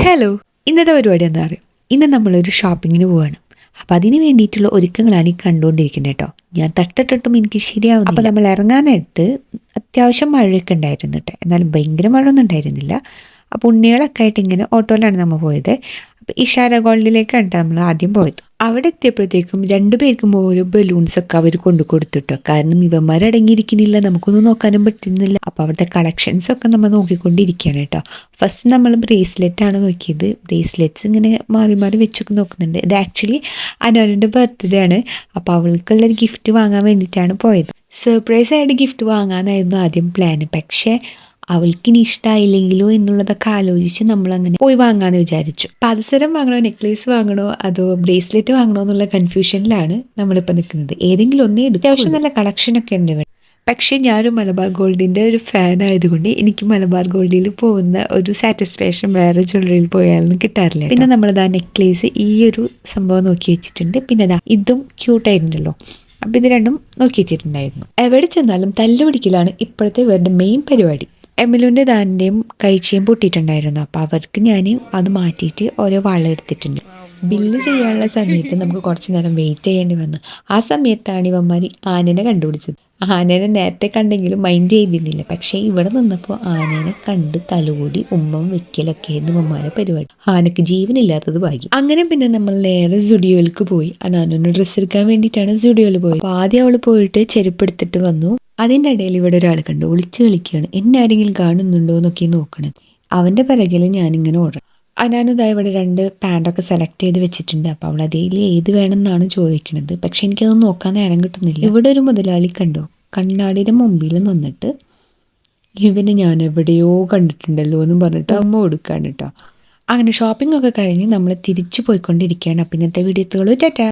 Hello, ഇന്നത്തെ പരിപാടി എന്താ അറിയും? ഇന്ന് നമ്മളൊരു ഷോപ്പിങ്ങിന് പോവാണ്. അപ്പം അതിന് വേണ്ടിയിട്ടുള്ള ഒരുക്കങ്ങളാണ് ഈ കണ്ടുകൊണ്ടിരിക്കുന്നത് കേട്ടോ. ഞാൻ തട്ടിട്ടിട്ടും എനിക്ക് ശരിയാവുന്നില്ല. അപ്പം നമ്മൾ ഇറങ്ങാൻ നേരത്ത് അത്യാവശ്യം മഴയൊക്കെ ഉണ്ടായിരുന്നു കേട്ടോ. എന്നാലും ഭയങ്കര മഴ ഒന്നും ഉണ്ടായിരുന്നില്ല. അപ്പോൾ ഉണ്ണികളൊക്കെ ആയിട്ട് ഇങ്ങനെ ഓട്ടോയിലാണ് നമ്മൾ പോയത്. അപ്പോൾ ഇഷാര ഗോൾഡിലേക്കാണ് കേട്ടോ നമ്മൾ ആദ്യം പോയത്. അവിടെ എത്തിയപ്പോഴത്തേക്കും രണ്ടുപേർക്കും ഓരോ ബലൂൺസൊക്കെ അവർ കൊണ്ടു കൊടുത്തിട്ടോ. കാരണം ഇവന്മാരടങ്ങിയിരിക്കുന്നില്ല, നമുക്കൊന്നും നോക്കാനും പറ്റുന്നില്ല. അപ്പോൾ അവിടുത്തെ കളക്ഷൻസൊക്കെ നമ്മൾ നോക്കിക്കൊണ്ടിരിക്കുകയാണ് കേട്ടോ. ഫസ്റ്റ് നമ്മൾ ബ്രേസ്ലെറ്റ് ആണ് നോക്കിയത്. ബ്രേസ്ലെറ്റ്സ് ഇങ്ങനെ മാറി മാറി വെച്ചൊക്കെ നോക്കുന്നുണ്ട്. ഇത് ആക്ച്വലി അനുവിൻ്റെ ബർത്ത്ഡേ ആണ്. അപ്പോൾ അവൾക്കുള്ളൊരു ഗിഫ്റ്റ് വാങ്ങാൻ വേണ്ടിയിട്ടാണ് പോയത്. സർപ്രൈസ് ആയിട്ട് ഗിഫ്റ്റ് വാങ്ങാനായിരുന്നു ആദ്യം പ്ലാൻ. പക്ഷേ അവൾക്കിനി ഇഷ്ടമായില്ലെങ്കിലോ എന്നുള്ളതൊക്കെ ആലോചിച്ച് നമ്മളങ്ങനെ പോയി വാങ്ങാമെന്ന് വിചാരിച്ചു. പാദസരം വാങ്ങണോ, നെക്ലേസ് വാങ്ങണോ, അതോ ബ്രേസ്ലെറ്റ് വാങ്ങണോ എന്നുള്ള കൺഫ്യൂഷനിലാണ് നമ്മളിപ്പോൾ നിൽക്കുന്നത്. ഏതെങ്കിലും ഒന്നേ എടുക്കും. അത്യാവശ്യം നല്ല കളക്ഷനൊക്കെ ഉണ്ട് ഇവിടെ. പക്ഷേ ഞാനൊരു മലബാർ ഗോൾഡിൻ്റെ ഒരു ഫാൻ ആയതുകൊണ്ട് എനിക്ക് മലബാർ ഗോൾഡിൽ പോകുന്ന ഒരു സാറ്റിസ്ഫാക്ഷൻ വേറെ ജ്വല്ലറിയിൽ പോയാലൊന്നും കിട്ടാറില്ല. പിന്നെ നമ്മളിതാ നെക്ലേസ് ഈ ഒരു സംഭവം നോക്കി വെച്ചിട്ടുണ്ട്. പിന്നെ അതാ ഇതും ക്യൂട്ടായിട്ടുണ്ടല്ലോ. അപ്പം ഇത് രണ്ടും നോക്കി വെച്ചിട്ടുണ്ടായിരുന്നു. എവിടെ ചെന്നാലും തല്ലുപിടിക്കലാണ് ഇപ്പോഴത്തെ ഇവരുടെ മെയിൻ പരിപാടി. എമിലുൻ്റെ ദാനിൻ്റെയും കഴിച്ചയും പൊട്ടിയിട്ടുണ്ടായിരുന്നു. അപ്പോൾ അവർക്ക് ഞാൻ അത് മാറ്റിയിട്ട് ഓരോ വള എടുത്തിട്ടുണ്ട്. ബില്ല് ചെയ്യാനുള്ള സമയത്ത് നമുക്ക് കുറച്ച് നേരം വെയിറ്റ് ചെയ്യേണ്ടി വന്നു. ആ സമയത്താണ് ഇവന്മാർ ആനനെ കണ്ടുപിടിച്ചത്. ആനനെ നേരത്തെ കണ്ടെങ്കിലും മൈൻഡ് ചെയ്തിരുന്നില്ല. പക്ഷേ ഇവിടെ നിന്നപ്പോൾ ആനനെ കണ്ട് തലോടി ഉമ്മം വെക്കലൊക്കെ ആയിരുന്നു ഇവന്മാരെ പരിപാടി. ആനക്ക് ജീവനില്ലാത്തത് ഭാഗ്യം. അങ്ങനെ പിന്നെ നമ്മൾ നേരെ സ്റ്റുഡിയോയിലേക്ക് പോയി. അനാനൊന്ന് ഡ്രസ്സ് എടുക്കാൻ വേണ്ടിയിട്ടാണ് സ്റ്റുഡിയോയിൽ പോയത്. അപ്പോൾ ആദ്യം അവൾ പോയിട്ട് ചെരുപ്പ് എടുത്തിട്ട് വന്നു. അതിൻ്റെ ഇടയിൽ ഇവിടെ ഒരാൾ കണ്ടു ഒളിച്ച് കളിക്കുകയാണ്. എന്നെ ആരെങ്കിലും കാണുന്നുണ്ടോ എന്നൊക്കെ നോക്കണത്. അവൻ്റെ പിറകിൽ ഞാനിങ്ങനെ ഓടണം. അനാനുതായി ഇവിടെ 2 പാൻറ്റൊക്കെ സെലക്ട് ചെയ്ത് വെച്ചിട്ടുണ്ട്. അപ്പോൾ അവൾ അതിൽ ഏത് വേണമെന്നാണ് ചോദിക്കുന്നത്. പക്ഷെ എനിക്കത് നോക്കാൻ നേരം കിട്ടുന്നില്ല. ഇവിടെ ഒരു മുതലാളി കണ്ടോ കണ്ണാടിയുടെ മുമ്പിൽ നിന്നിട്ട് ഇവനെ ഞാൻ എവിടെയോ കണ്ടിട്ടുണ്ടല്ലോ എന്നും പറഞ്ഞിട്ട് അമ്മ കൊടുക്കാണ് കേട്ടോ. അങ്ങനെ ഷോപ്പിംഗ് ഒക്കെ കഴിഞ്ഞ് നമ്മൾ തിരിച്ചു പോയിക്കൊണ്ടിരിക്കുകയാണ്. അപ്പം ഇന്നത്തെ വീഡിയോത്തുകൾ ടാറ്റാ.